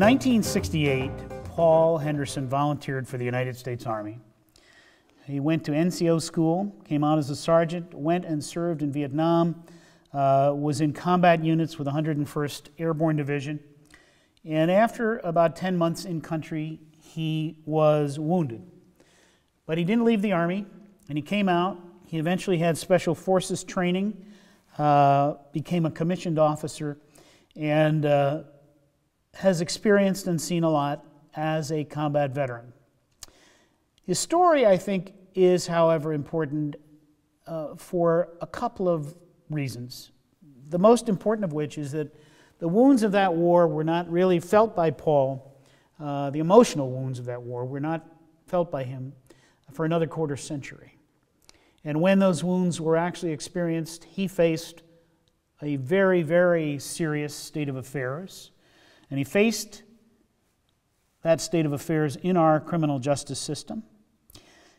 1968, Paul Henderson volunteered for the United States Army. He went to NCO school, came out as a sergeant, went and served in Vietnam, was in combat units with the 101st Airborne Division, and after about 10 months in country, he was wounded. But he didn't leave the Army, and he came out. He eventually had Special Forces training, became a commissioned officer, and has experienced and seen a lot as a combat veteran. His story, I think, is, however, important for a couple of reasons. The most important of which is that the wounds of that war were not really felt by Paul. The emotional wounds of that war were not felt by him for another quarter century. And when those wounds were actually experienced, he faced a very, very serious state of affairs. And he faced that state of affairs in our criminal justice system.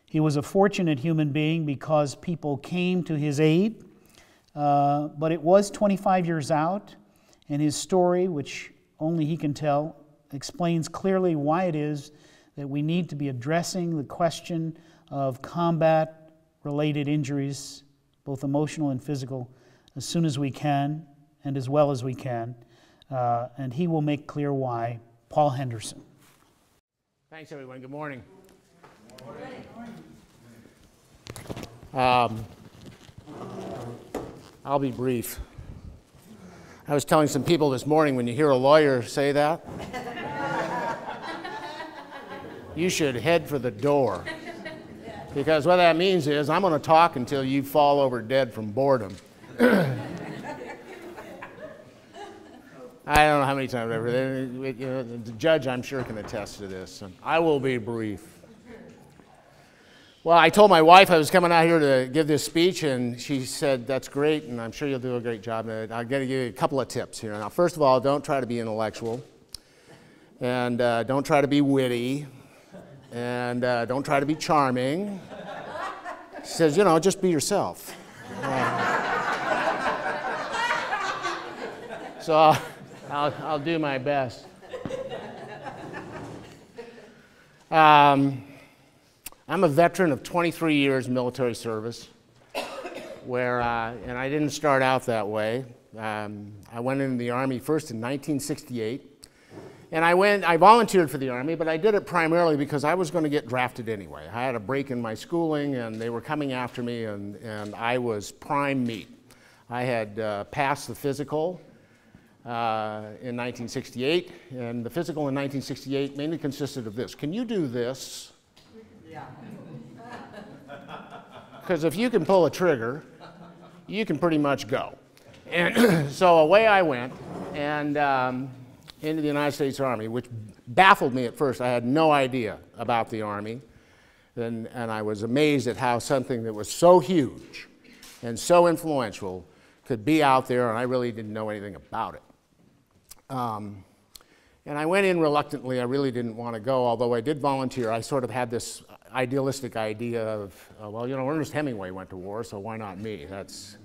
He was a fortunate human being because people came to his aid, but it was 25 years out, and his story, which only he can tell, explains clearly why it is that we need to be addressing the question of combat-related injuries, both emotional and physical, as soon as we can and as well as we can. And he will make clear why. Paul Henderson. Thanks, everyone. Good morning. Good morning. I'll be brief. I was telling some people this morning, when you hear a lawyer say that, you should head for the door. Because what that means is I'm going to talk until you fall over dead from boredom. I don't know how many times I've heard it. The judge, I'm sure, can attest to this. And I will be brief. Well, I told my wife I was coming out here to give this speech, and she said, that's great, and I'm sure you'll do a great job. I'm going to give you a couple of tips here. Now, first of all, don't try to be intellectual, and don't try to be witty, and don't try to be charming. She says, you know, just be yourself. So I'll do my best. I'm a veteran of 23 years military service, where, and I didn't start out that way. I went into the Army first in 1968, and I volunteered for the Army, but I did it primarily because I was going to get drafted anyway. I had a break in my schooling, and they were coming after me, and I was prime meat. I had passed the physical in 1968, and the physical in 1968 mainly consisted of this. Can you do this? Yeah. Because if you can pull a trigger, you can pretty much go. And so away I went, and into the United States Army, which baffled me at first. I had no idea about the Army, and I was amazed at how something that was so huge and so influential could be out there, and I really didn't know anything about it. And I went in reluctantly. I really didn't want to go, although I did volunteer. I sort of had this idealistic idea of, well, you know, Ernest Hemingway went to war, so why not me? That's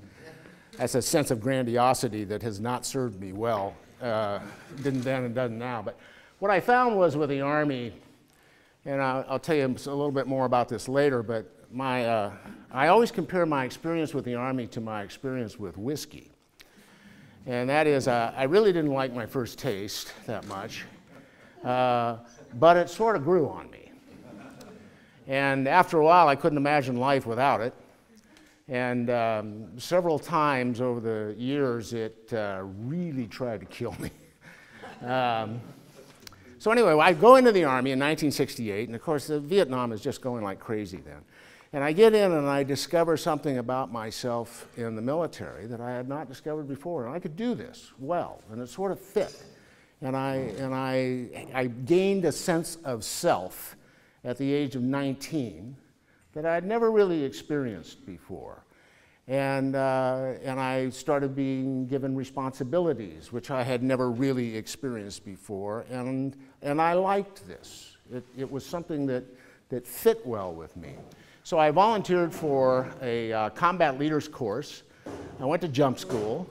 a sense of grandiosity that has not served me well. Didn't then and doesn't now. But what I found was with the Army, and I'll tell you a little bit more about this later, but I always compare my experience with the Army to my experience with whiskey. And that is, I really didn't like my first taste that much, but it sort of grew on me. And after a while, I couldn't imagine life without it. And several times over the years, it really tried to kill me. So anyway, I go into the Army in 1968, and of course, Vietnam is just going like crazy then. And I get in and I discover something about myself in the military that I had not discovered before. And I could do this well, and it sort of fit. And I gained a sense of self at the age of 19 that I had never really experienced before. And I started being given responsibilities, which I had never really experienced before. And I liked this. It was something that fit well with me. So I volunteered for a combat leaders course. I went to jump school,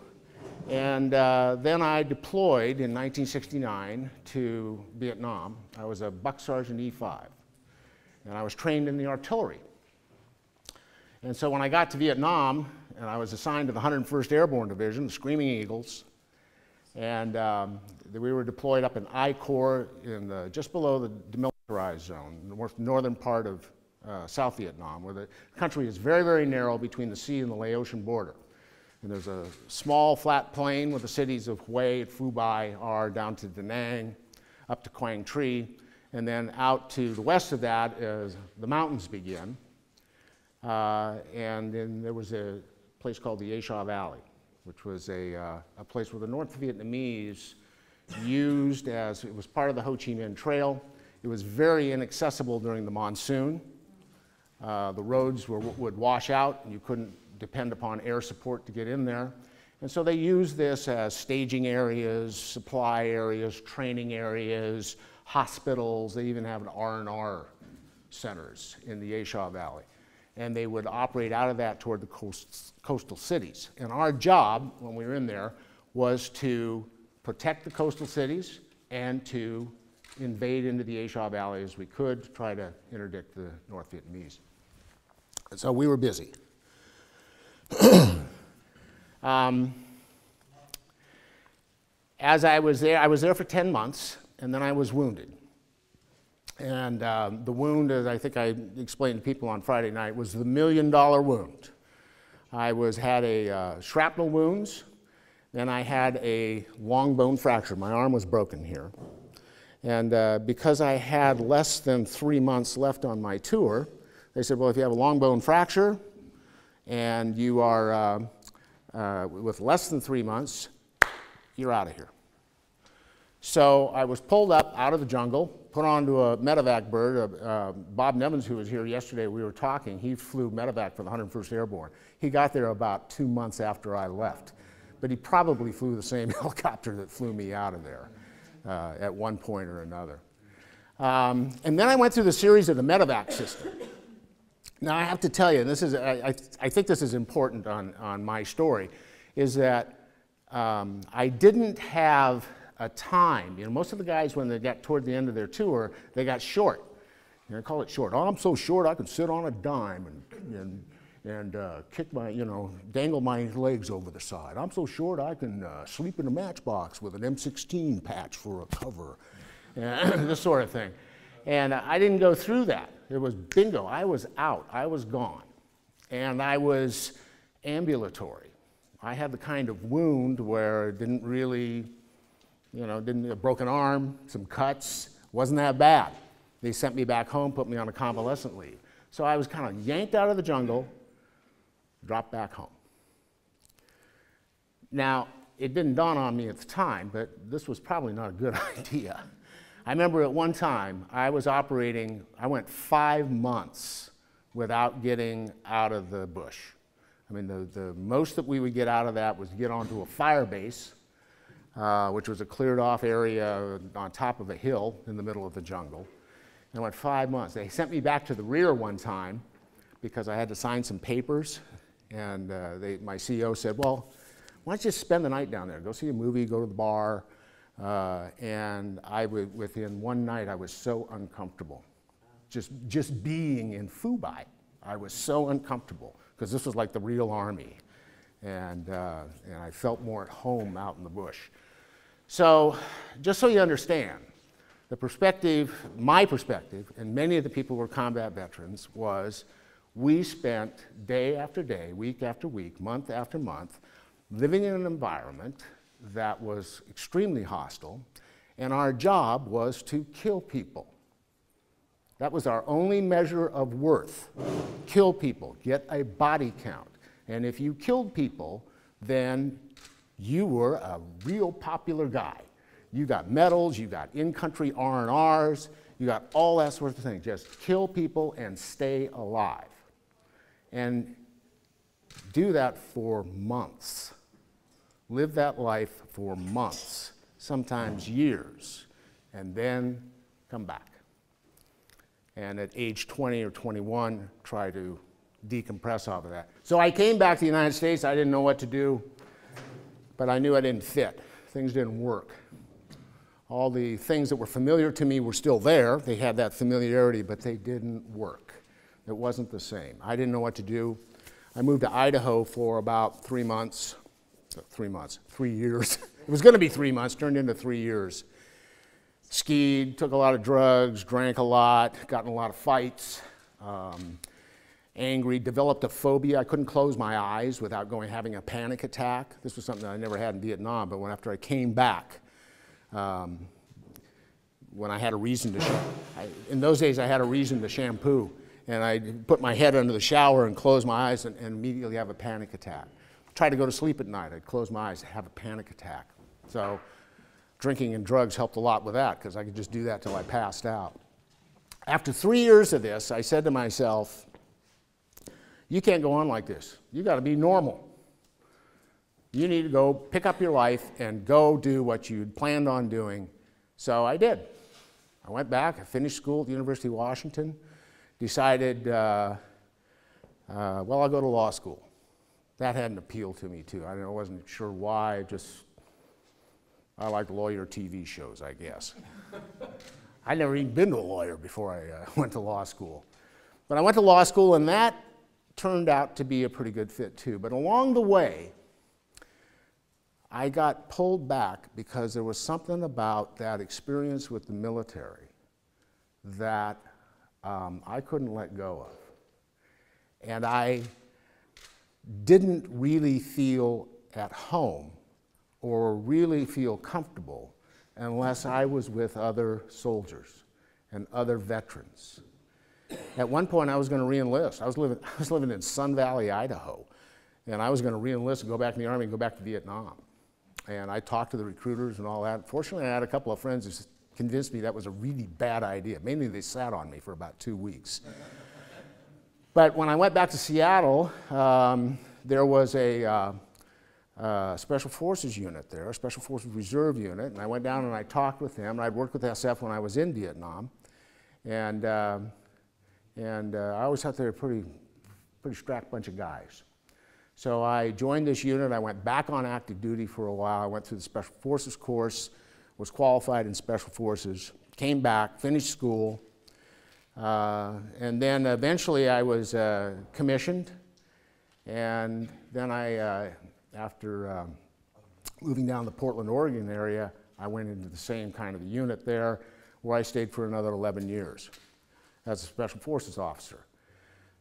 And then I deployed in 1969 to Vietnam. I was a Buck Sergeant E5, and I was trained in the artillery. And so when I got to Vietnam, and I was assigned to the 101st Airborne Division, the Screaming Eagles, and we were deployed up in I Corps just below the demilitarized zone, in the northern part of South Vietnam, where the country is very, very narrow between the sea and the Laotian border. And there's a small flat plain where the cities of Hue and Phu Bai are, down to Da Nang, up to Quang Tri, and then out to the west of that is the mountains begin. And then there was a place called the Asia Valley, which was a place where the North Vietnamese used as, it was part of the Ho Chi Minh Trail. It was very inaccessible during the monsoon. The roads would wash out, and you couldn't depend upon air support to get in there. And so they used this as staging areas, supply areas, training areas, hospitals. They even have an R&R centers in the Asia Valley. And they would operate out of that toward the coastal cities. And our job, when we were in there, was to protect the coastal cities and to invade into the Asia Valley as we could, to try to interdict the North Vietnamese. And so we were busy. As I was there for 10 months, and then I was wounded. And the wound, as I think I explained to people on Friday night, was the $1 million wound. I had a shrapnel wounds, then I had a long bone fracture. My arm was broken here. And because I had less than 3 months left on my tour, they said, well, if you have a long bone fracture and you are with less than 3 months, you're out of here. So I was pulled up out of the jungle, put onto a medevac bird. Bob Nevins, who was here yesterday, we were talking, he flew medevac for the 101st Airborne. He got there about 2 months after I left, but he probably flew the same helicopter that flew me out of there at one point or another. And then I went through the series of the medevac system. Now I have to tell you, and this is, I think this is important on my story, is that I didn't have a time. You know, most of the guys, when they got toward the end of their tour, they got short. You know, call it short. Oh, I'm so short I could sit on a dime and kick my, dangle my legs over the side. I'm so short I can sleep in a matchbox with an M16 patch for a cover, and this sort of thing. And I didn't go through that. It was bingo. I was out. I was gone. And I was ambulatory. I had the kind of wound where it didn't really, a broken arm, some cuts, wasn't that bad. They sent me back home, put me on a convalescent leave. So I was kind of yanked out of the jungle, dropped back home. Now, it didn't dawn on me at the time, but this was probably not a good idea. I remember at one time, I went 5 months without getting out of the bush. I mean, the most that we would get out of that was get onto a fire base, which was a cleared off area on top of a hill in the middle of the jungle. And I went 5 months. They sent me back to the rear one time because I had to sign some papers. And my CEO said, well, why don't you just spend the night down there? Go see a movie, go to the bar. And within one night, I was so uncomfortable. Just being in Phu Bai, I was so uncomfortable because this was like the real army. And I felt more at home out in the bush. So just so you understand, my perspective, and many of the people who were combat veterans, was we spent day after day, week after week, month after month, living in an environment that was extremely hostile, and our job was to kill people. That was our only measure of worth. Kill people, get a body count. And if you killed people, then you were a real popular guy. You got medals, you got in-country R&Rs, you got all that sort of thing. Just kill people and stay alive. And do that for months. Live that life for months, sometimes years, and then come back. And at age 20 or 21, try to decompress off of that. So I came back to the United States. I didn't know what to do. but I knew I didn't fit. Things didn't work. All the things that were familiar to me were still there. They had that familiarity, but they didn't work. It wasn't the same. I didn't know what to do. I moved to Idaho for about 3 months. 3 years. It was going to be 3 months, turned into 3 years. Skied, took a lot of drugs, drank a lot, got in a lot of fights, angry, developed a phobia. I couldn't close my eyes without having a panic attack. This was something that I never had in Vietnam, but after I came back, when I had a reason to, in those days I had a reason to shampoo, and I put my head under the shower and close my eyes and immediately have a panic attack. Try to go to sleep at night, I'd close my eyes and have a panic attack. So drinking and drugs helped a lot with that because I could just do that till I passed out. After 3 years of this, I said to myself, you can't go on like this. You got to be normal. You need to go pick up your life and go do what you'd planned on doing. So I did. I went back, I finished school at the University of Washington, decided, well, I'll go to law school. That had an appeal to me too. I wasn't sure why, I like lawyer TV shows, I guess. I'd never even been to a lawyer before I went to law school. But I went to law school and that turned out to be a pretty good fit too. But along the way, I got pulled back because there was something about that experience with the military that I couldn't let go of. And I didn't really feel at home or really feel comfortable unless I was with other soldiers and other veterans. At one point, I was going to re-enlist. I was living in Sun Valley, Idaho, and I was going to re-enlist and go back in the Army and go back to Vietnam. And I talked to the recruiters and all that. Fortunately, I had a couple of friends who convinced me that was a really bad idea. Mainly, they sat on me for about 2 weeks. But when I went back to Seattle, there was a Special Forces unit there, a Special Forces Reserve unit, and I went down and I talked with them. I'd worked with SF when I was in Vietnam, and I always thought they were a pretty strapped bunch of guys. So I joined this unit. I went back on active duty for a while. I went through the Special Forces course, was qualified in Special Forces, came back, finished school, and then eventually I was commissioned, and then after moving down the Portland, Oregon area, I went into the same kind of unit there where I stayed for another 11 years as a Special Forces officer.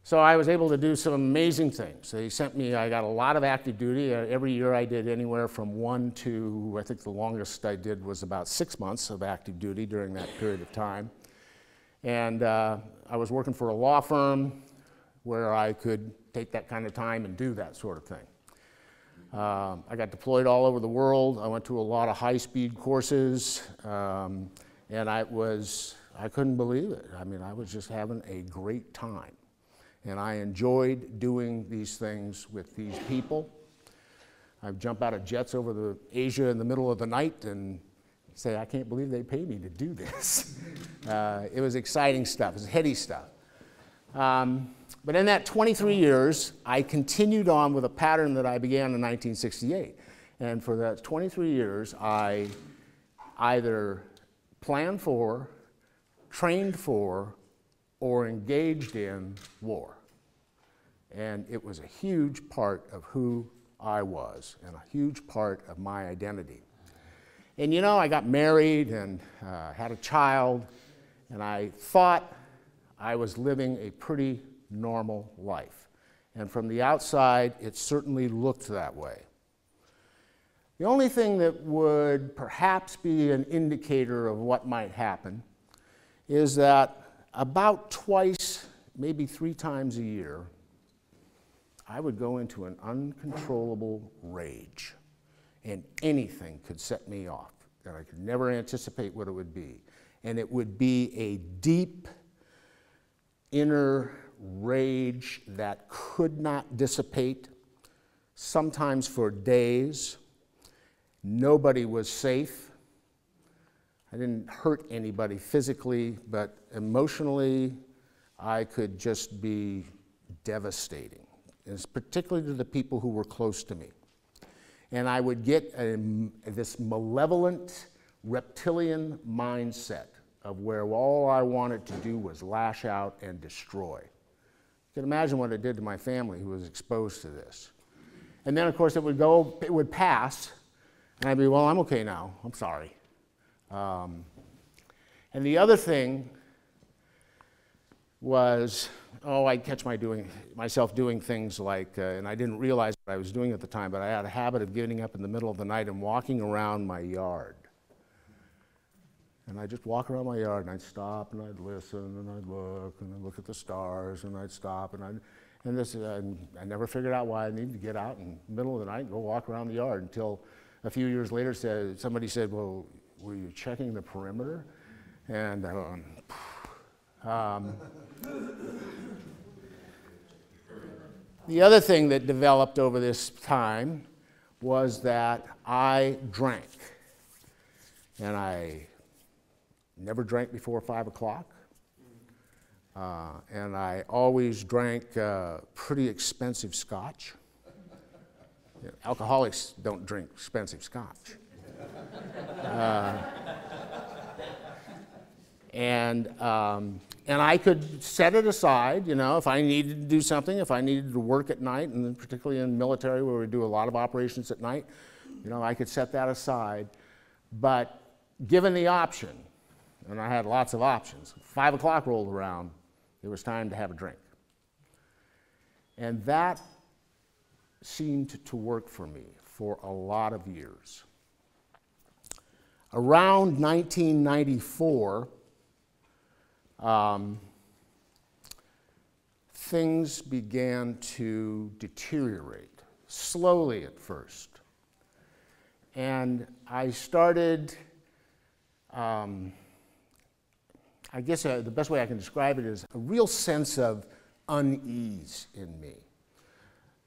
So I was able to do some amazing things. They sent me, I got a lot of active duty. Every year I did anywhere from 1 to, I think the longest I did was about 6 months of active duty during that period of time. And I was working for a law firm where I could take that kind of time and do that sort of thing. I got deployed all over the world. I went to a lot of high-speed courses, and I couldn't believe it. I mean, I was just having a great time. And I enjoyed doing these things with these people. I'd jump out of jets over Asia in the middle of the night and say, I can't believe they paid me to do this. It was exciting stuff. It was heady stuff. But in that 23 years, I continued on with a pattern that I began in 1968. And for that 23 years, I either planned for, trained for, or engaged in war. And it was a huge part of who I was and a huge part of my identity. And you know, I got married and had a child, and I thought I was living a pretty normal life. And from the outside, it certainly looked that way. The only thing that would perhaps be an indicator of what might happen is that about twice, maybe 3 times a year, I would go into an uncontrollable rage, and anything could set me off, and I could never anticipate what it would be. And it would be a deep inner rage that could not dissipate, sometimes for days. Nobody was safe. I didn't hurt anybody physically, but emotionally, I could just be devastating, particularly to the people who were close to me. And I would get this malevolent reptilian mindset of where all I wanted to do was lash out and destroy. You can imagine what it did to my family who was exposed to this. And then, of course, it would pass, and I'd be, well, I'm okay now. I'm sorry. And the other thing was, I'd catch myself doing things like, and I didn't realize what I was doing at the time, but I had a habit of getting up in the middle of the night and walking around my yard. And I'd just walk around my yard, and I'd stop, and I'd listen, and I'd look at the stars, and I'd stop, and I never figured out why I needed to get out in the middle of the night and go walk around the yard until a few years later somebody said, well, were you checking the perimeter? And the other thing that developed over this time was that I drank. And I never drank before 5 o'clock. And I always drank pretty expensive scotch. Alcoholics don't drink expensive scotch. And I could set it aside, if I needed to do something, if I needed to work at night, and particularly in the military where we do a lot of operations at night, I could set that aside. But given the option, and I had lots of options, 5 o'clock rolled around, it was time to have a drink. And that seemed to work for me for a lot of years. Around 1994, things began to deteriorate, slowly at first. And I started, I guess the best way I can describe it is a real sense of unease in me.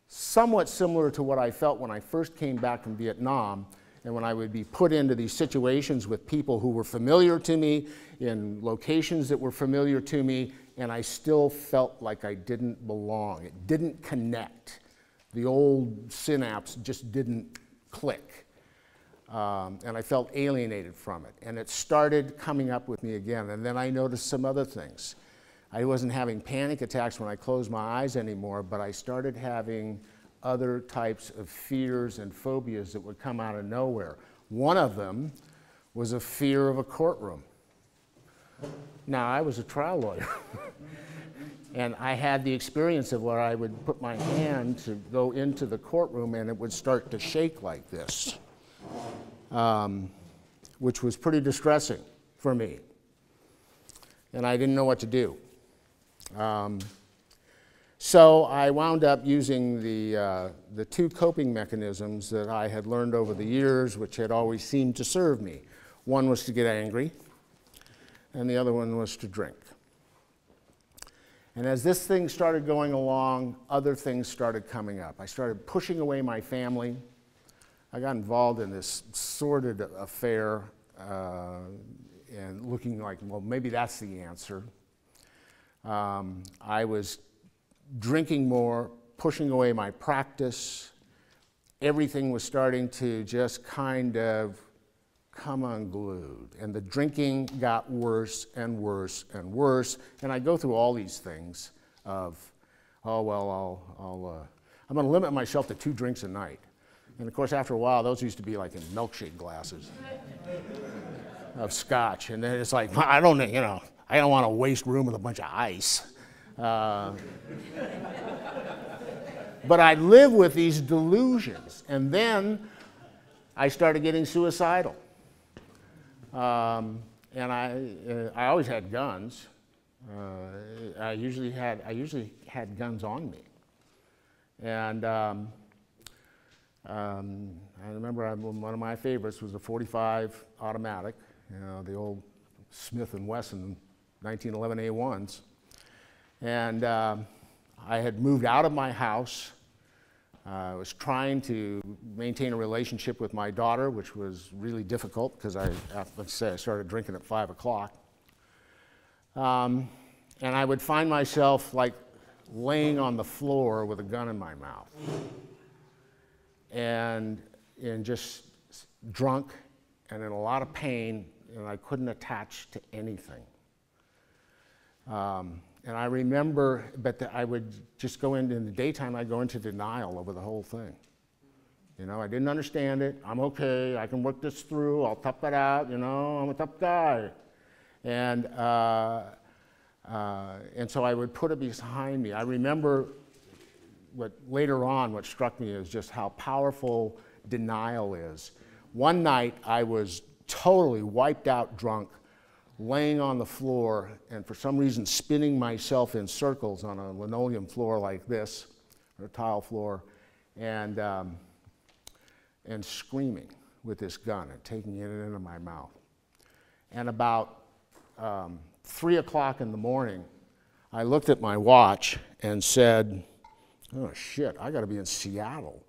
Somewhat similar to what I felt when I first came back from Vietnam, and when I would be put into these situations with people who were familiar to me, in locations that were familiar to me, and I still felt like I didn't belong. It didn't connect. The old synapse just didn't click. And I felt alienated from it. And it started coming up with me again. And then I noticed some other things. I wasn't having panic attacks when I closed my eyes anymore, but I started having other types of fears and phobias that would come out of nowhere. One of them was a fear of a courtroom. Now, I was a trial lawyer, and I had the experience of where I would put my hand to go into the courtroom and it would start to shake like this, which was pretty distressing for me, and I didn't know what to do. So I wound up using the two coping mechanisms that I had learned over the years, which had always seemed to serve me. One was to get angry, and the other one was to drink. And as this thing started going along, other things started coming up. I started pushing away my family. I got involved in this sordid affair and looking like, well, maybe that's the answer. I was drinking more, pushing away my practice. Everything was starting to just kind of come unglued. And the drinking got worse and worse and worse. And I go through all these things of, oh, well, I'm going to limit myself to 2 drinks a night. And of course, after a while, those used to be like in milkshake glasses of scotch. And then it's like, I don't want to waste room with a bunch of ice. But I live with these delusions. And then I started getting suicidal. And I always had guns. I usually had guns on me. And I remember one of my favorites was a .45 automatic, the old Smith & Wesson 1911 A1s. And I had moved out of my house. I was trying to maintain a relationship with my daughter, which was really difficult because I started drinking at 5 o'clock. And I would find myself like laying on the floor with a gun in my mouth. And and just drunk and in a lot of pain, and I couldn't attach to anything. And I remember, I would just go in the daytime, I'd go into denial over the whole thing. You know, I didn't understand it. I'm okay, I can work this through, I'll tough it out, you know, I'm a tough guy. And so I would put it behind me. I remember later on, what struck me is just how powerful denial is. One night, I was totally wiped out drunk, laying on the floor, and for some reason spinning myself in circles on a linoleum floor like this, or a tile floor, and screaming with this gun and taking it into my mouth. And about 3 o'clock in the morning, I looked at my watch and said, oh shit, I gotta be in Seattle.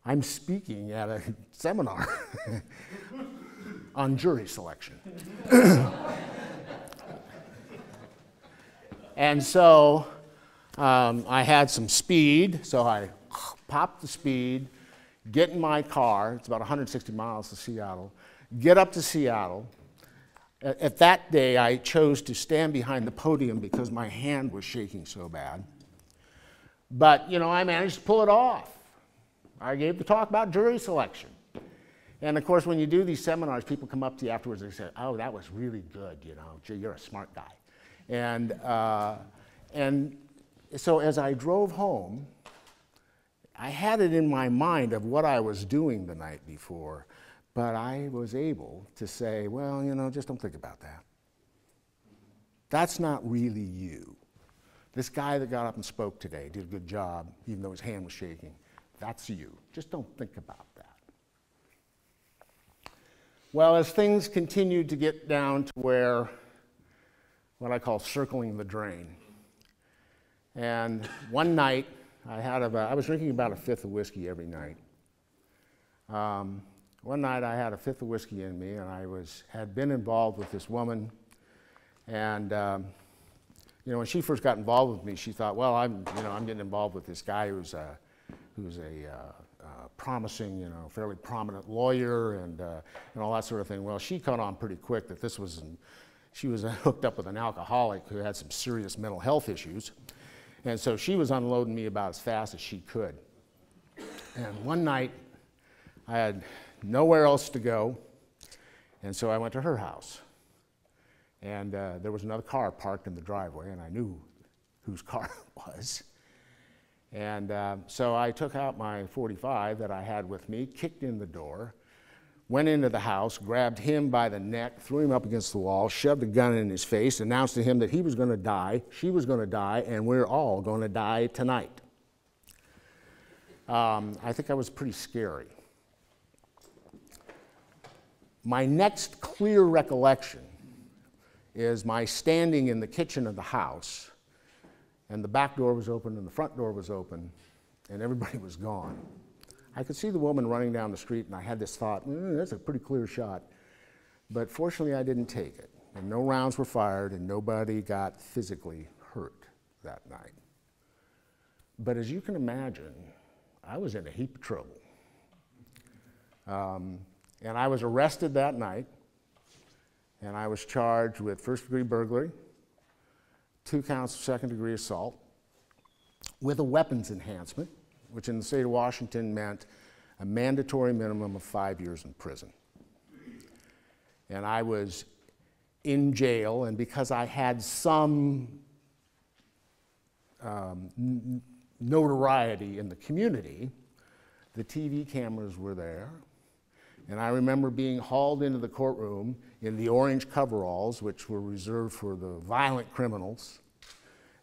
I'm speaking at a seminar on jury selection. And so I had some speed, so I popped the speed, get in my car, it's about 160 miles to Seattle, get up to Seattle. At that day, I chose to stand behind the podium because my hand was shaking so bad. But, you know, I managed to pull it off. I gave the talk about jury selection. And of course, when you do these seminars, people come up to you afterwards and say, oh, that was really good, you know, gee, you're a smart guy. And so as I drove home, I had it in my mind of what I was doing the night before, but I was able to say, well, you know, just don't think about that. That's not really you. This guy that got up and spoke today did a good job, even though his hand was shaking. That's you. Just don't think about that. Well, as things continued to get down to where, what I call circling the drain. And one night, I was drinking about a fifth of whiskey every night. One night I had a fifth of whiskey in me, and I had been involved with this woman. And you know, when she first got involved with me, she thought, well, I'm getting involved with this guy who's a promising, you know, fairly prominent lawyer and all that sort of thing. Well, she caught on pretty quick that she was hooked up with an alcoholic who had some serious mental health issues. And so she was unloading me about as fast as she could. And one night, I had nowhere else to go, and so I went to her house. And there was another car parked in the driveway, and I knew whose car it was. And so I took out my .45 that I had with me, kicked in the door, went into the house, grabbed him by the neck, threw him up against the wall, shoved a gun in his face, announced to him that he was going to die, she was going to die, and we're all going to die tonight. I think I was pretty scary. My next clear recollection is my standing in the kitchen of the house, and the back door was open and the front door was open, and everybody was gone. I could see the woman running down the street, and I had this thought, that's a pretty clear shot. But fortunately, I didn't take it, and no rounds were fired, and nobody got physically hurt that night. But as you can imagine, I was in a heap of trouble. And I was arrested that night, and I was charged with first-degree burglary, 2 counts of second-degree assault, with a weapons enhancement, which in the state of Washington meant a mandatory minimum of 5 years in prison. And I was in jail, and because I had some notoriety in the community, the TV cameras were there. And I remember being hauled into the courtroom in the orange coveralls, which were reserved for the violent criminals.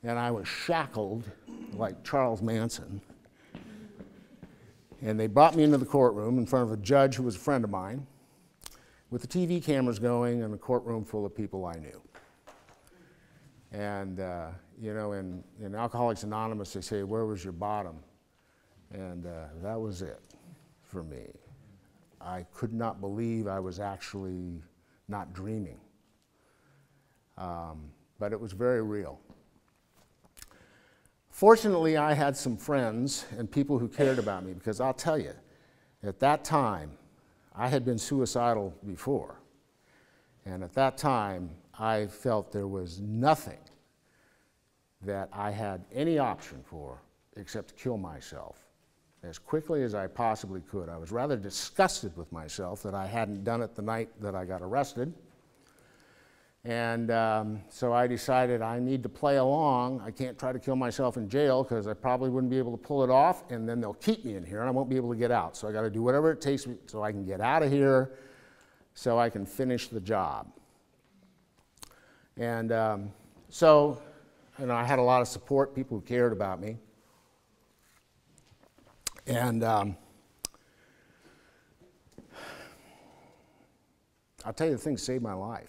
And I was shackled like Charles Manson. And they brought me into the courtroom in front of a judge who was a friend of mine, with the TV cameras going and a courtroom full of people I knew. And, you know, in Alcoholics Anonymous, they say, where was your bottom? And that was it for me. I could not believe I was actually not dreaming. But it was very real. Fortunately, I had some friends and people who cared about me, because I'll tell you, At that time, I had been suicidal before, and at that time, I felt there was nothing that I had any option for except to kill myself as quickly as I possibly could. I was rather disgusted with myself that I hadn't done it the night that I got arrested. And so I decided I need to play along. I can't try to kill myself in jail because I probably wouldn't be able to pull it off, and then they'll keep me in here and I won't be able to get out. So I got to do whatever it takes so I can get out of here so I can finish the job. And so, you know, I had a lot of support, people who cared about me. And I'll tell you, the thing saved my life.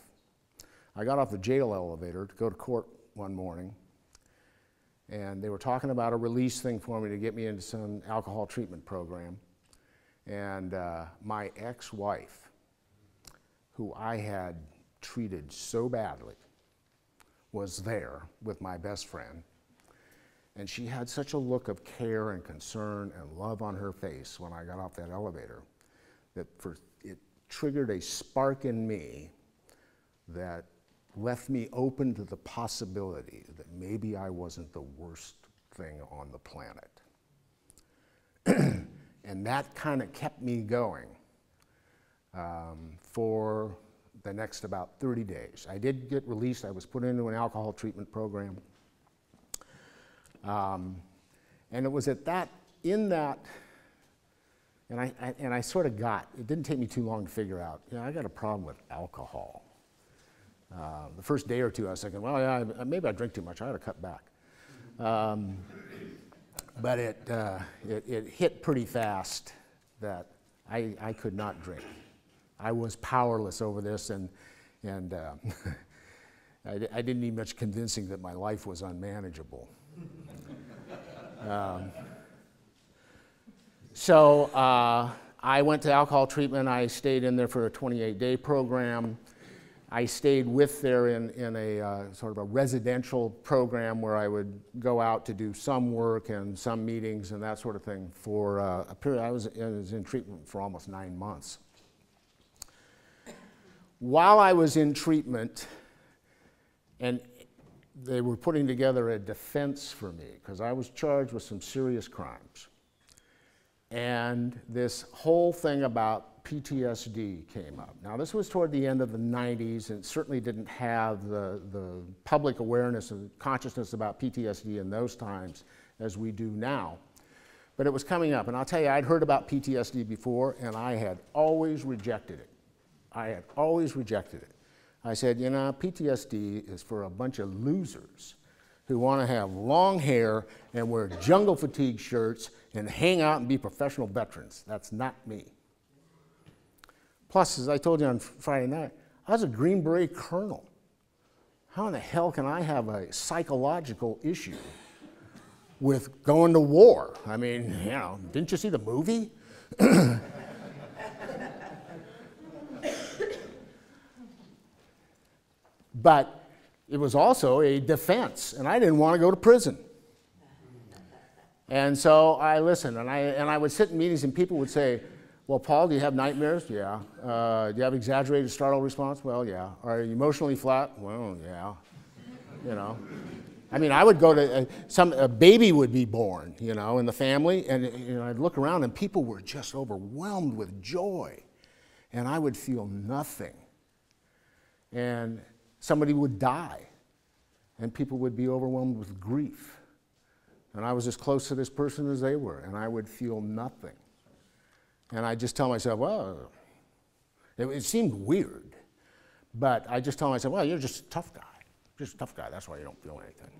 I got off the jail elevator to go to court one morning, and they were talking about a release thing for me to get me into some alcohol treatment program. And my ex-wife, who I had treated so badly, was there with my best friend. And she had such a look of care and concern and love on her face when I got off that elevator that it triggered a spark in me that left me open to the possibility that maybe I wasn't the worst thing on the planet. And that kind of kept me going for the next about 30 days. I did get released. I was put into an alcohol treatment program. And it was at that, and I sort of got, it didn't take me too long to figure out, you know, I got a problem with alcohol. The first day or two I was thinking, well, yeah, maybe I drink too much, I ought to cut back. But it hit pretty fast that I could not drink. I was powerless over this, and I didn't need much convincing that my life was unmanageable. So I went to alcohol treatment. I stayed in there for a 28-day program. I stayed with there in a sort of a residential program where I would go out to do some work and some meetings and that sort of thing for a period. I was in treatment for almost 9 months. While I was in treatment, and they were putting together a defense for me because I was charged with some serious crimes. And this whole thing about PTSD came up. Now, this was toward the end of the 90s, and it certainly didn't have the public awareness and consciousness about PTSD in those times as we do now. But it was coming up, and I'll tell you, I'd heard about PTSD before, and I had always rejected it. I had always rejected it. I said, you know, PTSD is for a bunch of losers who want to have long hair and wear jungle fatigue shirts and hang out and be professional veterans. That's not me. Plus, as I told you on Friday night, I was a Green Beret colonel. How in the hell can I have a psychological issue with going to war? I mean, you know, didn't you see the movie? But it was also a defense, and I didn't want to go to prison. And so I listened, and I would sit in meetings, and people would say, well, Paul, do you have nightmares? Yeah. Do you have exaggerated startle response? Well, yeah. Are you emotionally flat? Well, yeah. You know. I mean, I would go to, a baby would be born, you know, in the family, and you know, I'd look around, and people were just overwhelmed with joy, and I would feel nothing. And somebody would die, and people would be overwhelmed with grief. And I was as close to this person as they were, and I would feel nothing. And I just tell myself, well, it seemed weird, but I just tell myself, well, you're just a tough guy. Just a tough guy, that's why you don't feel anything.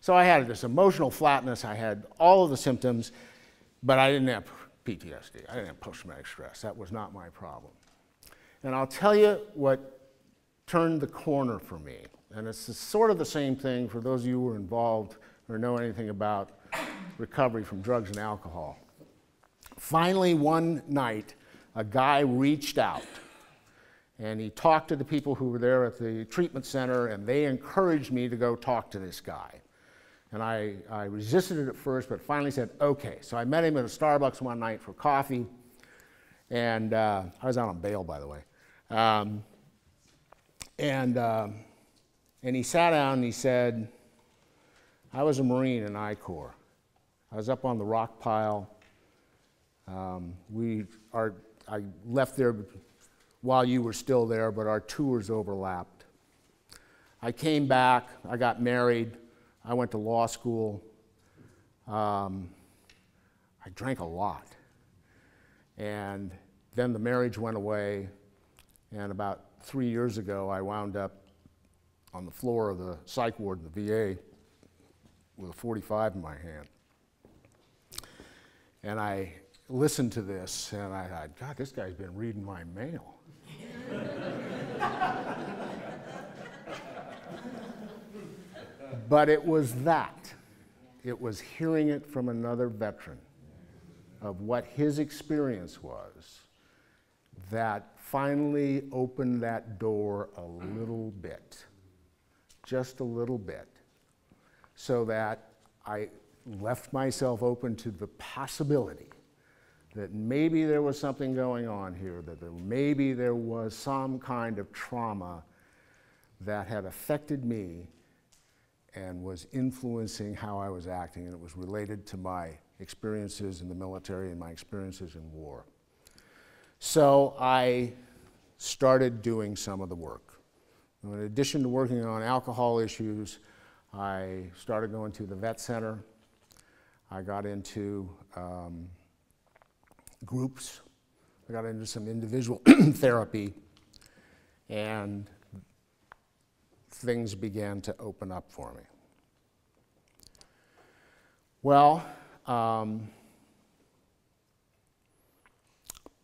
So I had this emotional flatness, I had all of the symptoms, but I didn't have PTSD. I didn't have post-traumatic stress. That was not my problem. And I'll tell you what turned the corner for me, and it's sort of the same thing for those of you who are involved or know anything about recovery from drugs and alcohol. Finally, one night, a guy reached out, and he talked to the people who were there at the treatment center, and they encouraged me to go talk to this guy. And I resisted it at first, but finally said, okay. So I met him at a Starbucks one night for coffee, And I was out on bail, by the way. And he sat down and he said, I was a Marine in I Corps. I was up on the rock pile. I left there while you were still there, but our tours overlapped. I came back, I got married, I went to law school. I drank a lot. And then the marriage went away, and about 3 years ago, I wound up on the floor of the psych ward in the VA with a 45 in my hand. And I listened to this, and I thought, God, this guy's been reading my mail. But it was that. It was hearing it from another veteran of what his experience was that finally opened that door a little bit, just a little bit, so that I left myself open to the possibility that maybe there was something going on here, that maybe there was some kind of trauma that had affected me and was influencing how I was acting, and it was related to my experiences in the military and my experiences in war. So I started doing some of the work. In addition to working on alcohol issues, I started going to the vet center. I got into groups. I got into some individual therapy, and things began to open up for me. Well,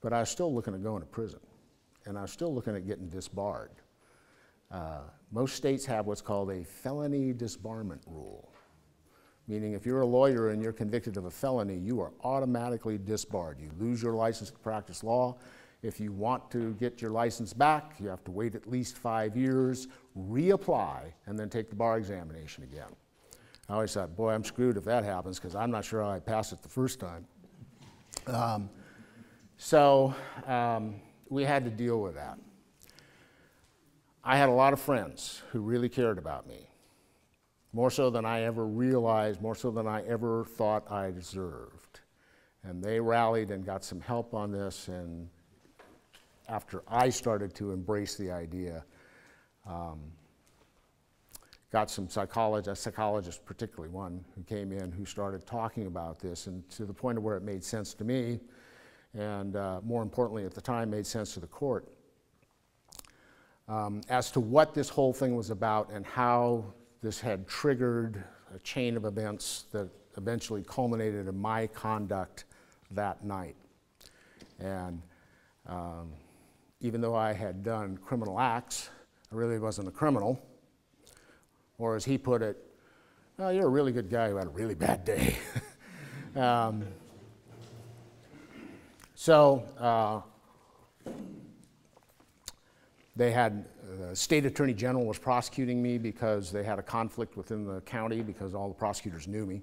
but I was still looking at going to prison, and I was still looking at getting disbarred. Most states have what's called a felony disbarment rule, meaning if you're a lawyer and you're convicted of a felony, you are automatically disbarred. You lose your license to practice law. If you want to get your license back, you have to wait at least 5 years, reapply, and then take the bar examination again. I always thought, boy, I'm screwed if that happens, because I'm not sure how I passed it the first time. So we had to deal with that. I had a lot of friends who really cared about me, more so than I ever realized, more so than I ever thought I deserved. And they rallied and got some help on this, and after I started to embrace the idea, got some psychologists, particularly one who came in who started talking about this, and to the point of where it made sense to me, and more importantly at the time made sense to the court, as to what this whole thing was about and how this had triggered a chain of events that eventually culminated in my conduct that night. And even though I had done criminal acts, I really wasn't a criminal. Or as he put it, oh, you're a really good guy who had a really bad day. They had, the state attorney general was prosecuting me because they had a conflict within the county because all the prosecutors knew me.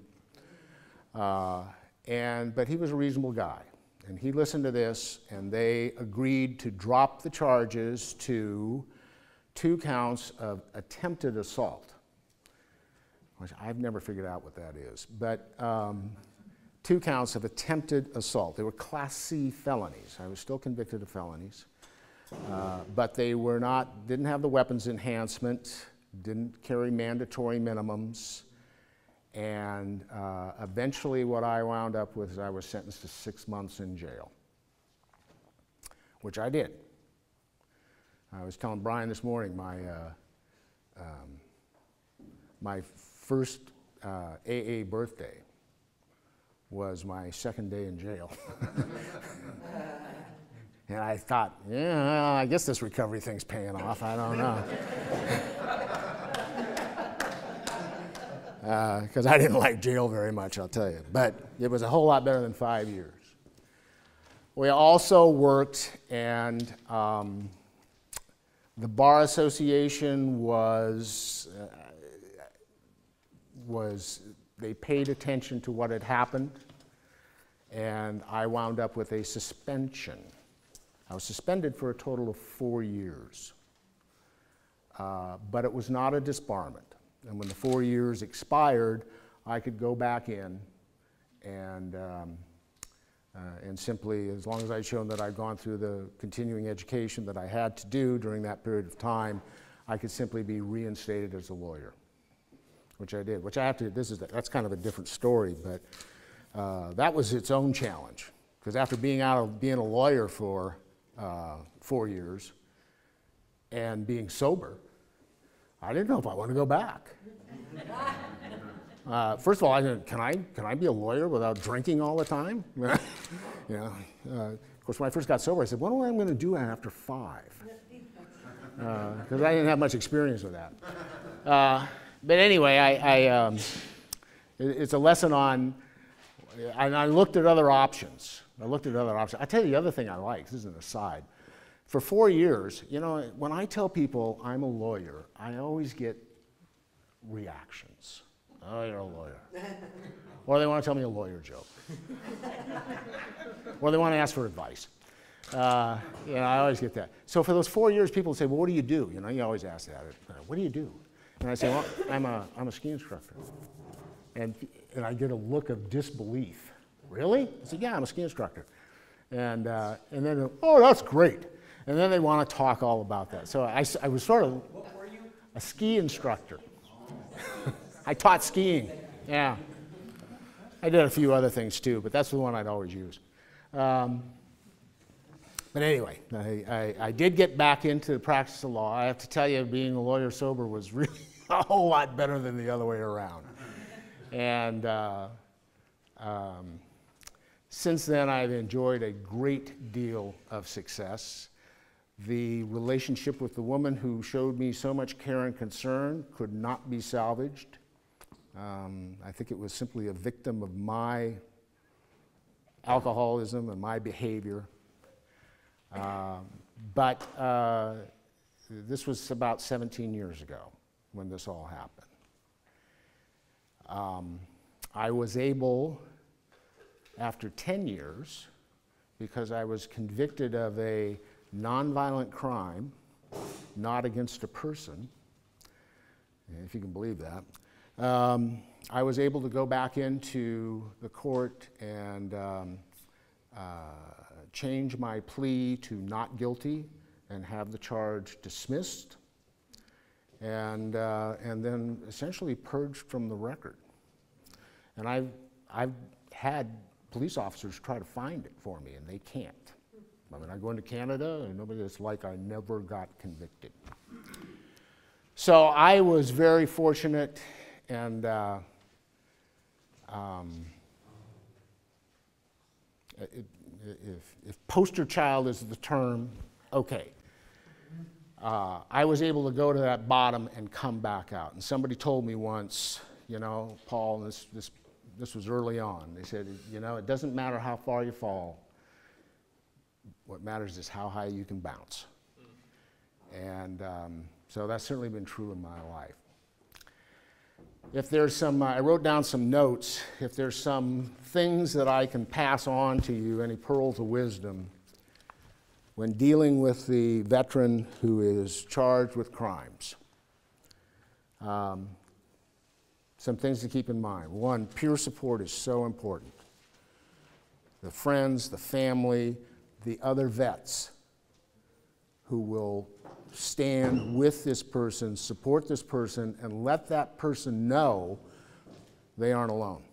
But he was a reasonable guy. And he listened to this, and they agreed to drop the charges to 2 counts of attempted assault, which I've never figured out what that is. But 2 counts of attempted assault. They were Class C felonies. I was still convicted of felonies. But they were not, didn't have the weapons enhancement, didn't carry mandatory minimums, and eventually what I wound up with is I was sentenced to 6 months in jail, which I did. I was telling Brian this morning, my first AA birthday was my 2nd day in jail. And I thought, yeah, well, I guess this recovery thing's paying off. I don't know. Because I didn't like jail very much, I'll tell you. But it was a whole lot better than 5 years. We also worked, and the Bar Association they paid attention to what had happened, and I wound up with a suspension I was suspended for a total of 4 years. But it was not a disbarment. And when the 4 years expired, I could go back in and simply, as long as I'd shown that I'd gone through the continuing education that I had to do during that period of time, I could simply be reinstated as a lawyer, which I did. Which I have to, that's kind of a different story, but that was its own challenge. Because after being out of being a lawyer for 4 years and being sober, I didn't know if I want to go back. First of all, I said, can I be a lawyer without drinking all the time? You know, of course, when I first got sober, I said, what am I going to do after 5? Because I didn't have much experience with that. But anyway, it's a lesson on, and I looked at other options. I tell you the other thing I like, this is an aside. For 4 years, you know, when I tell people I'm a lawyer, I always get reactions. Oh, you're a lawyer. Or they want to tell me a lawyer joke. Or they want to ask for advice. You know, I always get that. So for those 4 years, people say, well, what do you do? You know, you always ask that. What do you do? And I say, well, I'm a ski instructor. And I get a look of disbelief. Really? I said, yeah, I'm a ski instructor. And then, oh, that's great. And then they want to talk all about that. So I was sort of a ski instructor. I taught skiing, yeah. I did a few other things too, but that's the one I'd always use. But anyway, I did get back into the practice of law. I have to tell you, being a lawyer sober was really a whole lot better than the other way around. And since then, I've enjoyed a great deal of success. The relationship with the woman who showed me so much care and concern could not be salvaged. I think it was simply a victim of my alcoholism and my behavior. But this was about 17 years ago when this all happened. I was able, after 10 years, because I was convicted of a nonviolent crime, not against a person, if you can believe that, I was able to go back into the court and change my plea to not guilty and have the charge dismissed, and then essentially purged from the record. And I've had police officers try to find it for me, and they can't. I mean, I go into Canada, and it's like I never got convicted. So I was very fortunate, and if poster child is the term, okay. I was able to go to that bottom and come back out. And somebody told me once, you know, Paul, this was early on, they said, you know, it doesn't matter how far you fall. What matters is how high you can bounce. And so that's certainly been true in my life. If there's some, I wrote down some notes, if there's some things that I can pass on to you, any pearls of wisdom, when dealing with the veteran who is charged with crimes. Some things to keep in mind. One, peer support is so important. The friends, the family, the other vets who will stand with this person, support this person, and let that person know they aren't alone.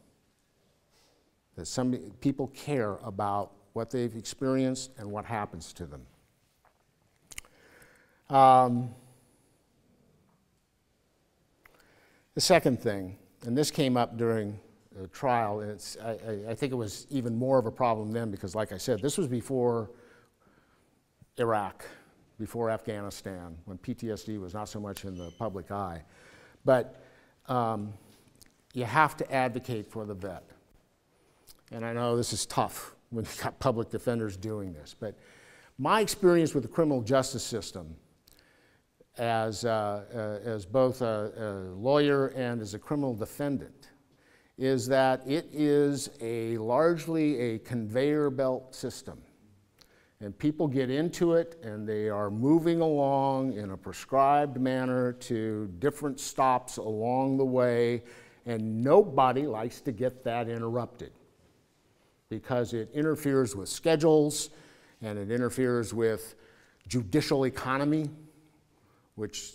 That some people care about what they've experienced and what happens to them. The second thing, and this came up during the trial, and I think it was even more of a problem then because, like I said, this was before Iraq, before Afghanistan, when PTSD was not so much in the public eye. But you have to advocate for the vet. And I know this is tough when you've got public defenders doing this, but my experience with the criminal justice system as both a lawyer and as a criminal defendant is that it is largely a conveyor belt system. And people get into it, and they are moving along in a prescribed manner to different stops along the way, and nobody likes to get that interrupted because it interferes with schedules, and it interferes with judicial economy, which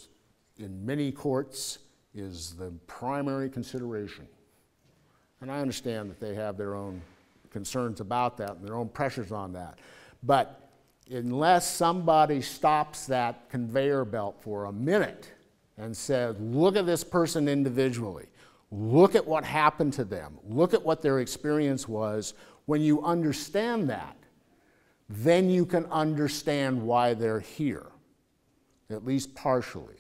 in many courts is the primary consideration. And I understand that they have their own concerns about that and their own pressures on that. But unless somebody stops that conveyor belt for a minute and says, look at this person individually, look at what happened to them, look at what their experience was, when you understand that, then you can understand why they're here, at least partially.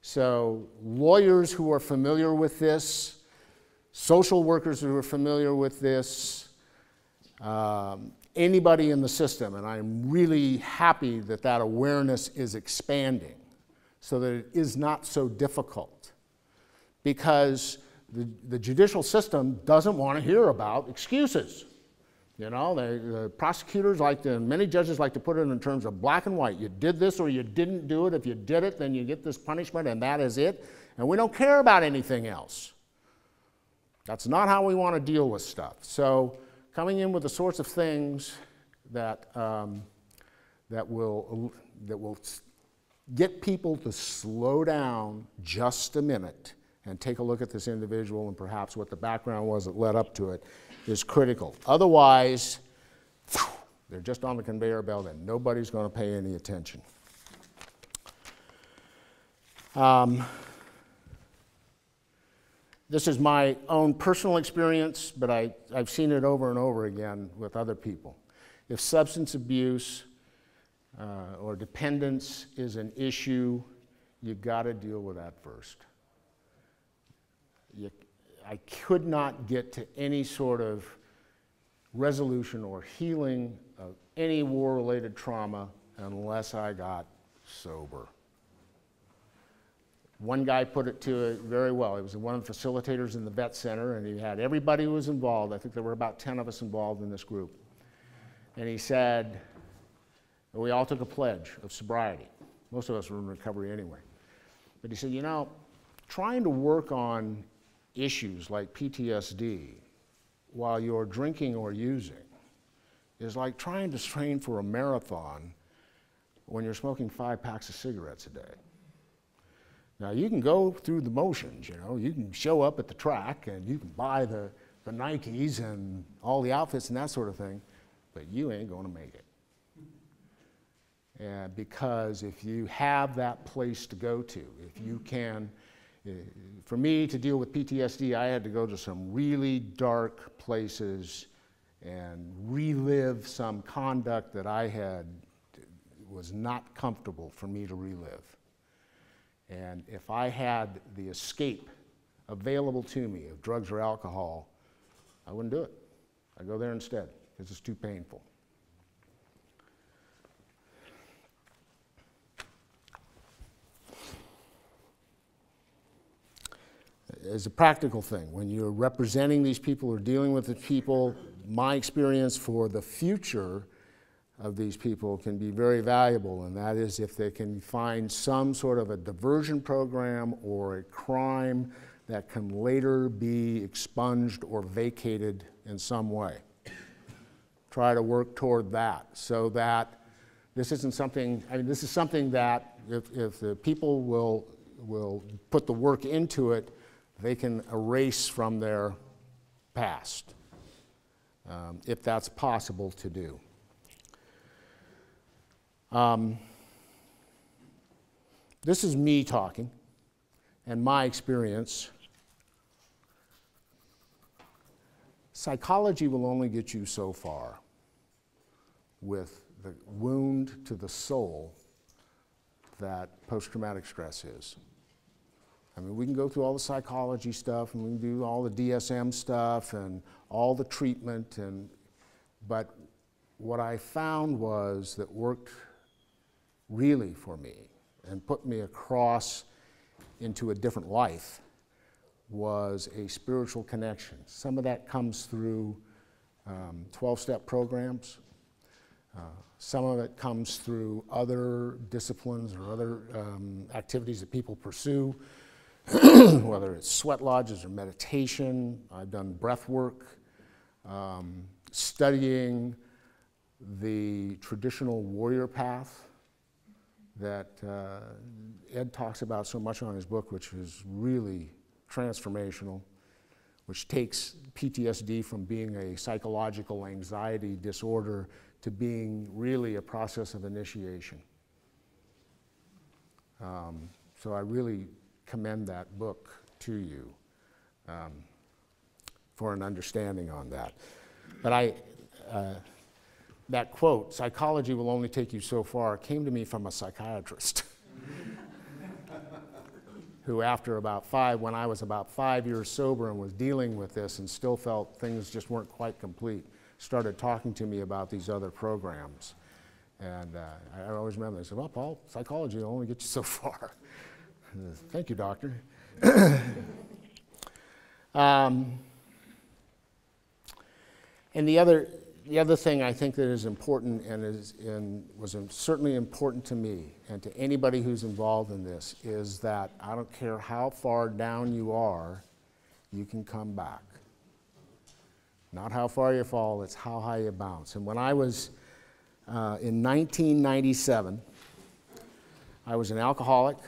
So lawyers who are familiar with this, social workers who are familiar with this, anybody in the system, and I'm really happy that that awareness is expanding so that it is not so difficult, because the judicial system doesn't want to hear about excuses. You know, the prosecutors like to, and many judges like to put it in terms of black and white. You did this or you didn't do it. If you did it, then you get this punishment, and that is it. And we don't care about anything else. That's not how we want to deal with stuff. So coming in with the sorts of things that, that will get people to slow down just a minute and take a look at this individual and perhaps what the background was that led up to it is critical. Otherwise, they're just on the conveyor belt and nobody's going to pay any attention. This is my own personal experience, but I've seen it over and over again with other people. If substance abuse or dependence is an issue, you've got to deal with that first. I could not get to any sort of resolution or healing of any war-related trauma unless I got sober. One guy put it to it very well. He was one of the facilitators in the vet center, and he had everybody who was involved. I think there were about 10 of us involved in this group. And he said, we all took a pledge of sobriety. Most of us were in recovery anyway. But he said, you know, trying to work on issues like PTSD while you're drinking or using is like trying to train for a marathon when you're smoking 5 packs of cigarettes a day. Now, you can go through the motions, you know. You can show up at the track and you can buy the Nikes and all the outfits and that sort of thing, but you ain't going to make it. And because if you have that place to go to, if you can, for me to deal with PTSD, I had to go to some really dark places and relive some conduct that was not comfortable for me to relive. And if I had the escape available to me of drugs or alcohol, I wouldn't do it. I'd go there instead because it's too painful. As a practical thing, when you're representing these people or dealing with the people, my experience for the future of these people can be very valuable, and that is if they can find some sort of a diversion program or a crime that can later be expunged or vacated in some way. Try to work toward that so that this isn't something, I mean, this is something that if the people will put the work into it, they can erase from their past, if that's possible to do. This is me talking and my experience. Psychology will only get you so far with the wound to the soul that post-traumatic stress is. I mean, we can go through all the psychology stuff and we can do all the DSM stuff and all the treatment, but what I found was that worked really for me and put me across into a different life was a spiritual connection. Some of that comes through 12-step programs. Some of it comes through other disciplines or other activities that people pursue, whether it's sweat lodges or meditation. I've done breath work, studying the traditional warrior path that Ed talks about so much on his book, which is really transformational, which takes PTSD from being a psychological anxiety disorder to being really a process of initiation. So I really commend that book to you for an understanding on that. But that quote, "Psychology will only take you so far," came to me from a psychiatrist who when I was about 5 years sober and was dealing with this and still felt things just weren't quite complete, started talking to me about these other programs. And I always remember, they said, "Well, Paul, psychology will only get you so far." Thank you, doctor. And the other thing I think that is important and was certainly important to me and to anybody who's involved in this is that I don't care how far down you are, you can come back. Not how far you fall, it's how high you bounce. And when I was in 1997, I was an alcoholic,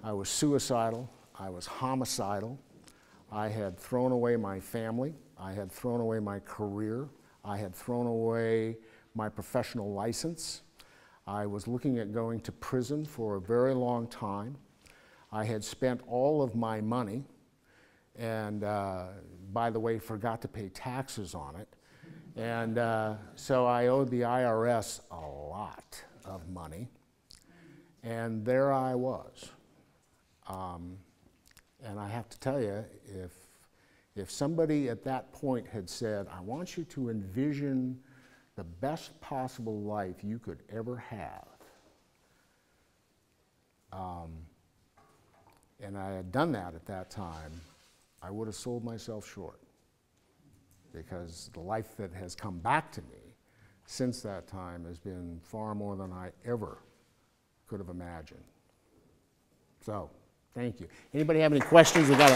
I was suicidal, I was homicidal, I had thrown away my family, I had thrown away my career, I had thrown away my professional license, I was looking at going to prison for a very long time, I had spent all of my money, and by the way, forgot to pay taxes on it. And so I owed the IRS a lot of money. And there I was. And I have to tell you, if somebody at that point had said, "I want you to envision the best possible life you could ever have," and I had done that at that time, I would have sold myself short, because the life that has come back to me since that time has been far more than I ever could have imagined. So, thank you. Anybody have any questions? We got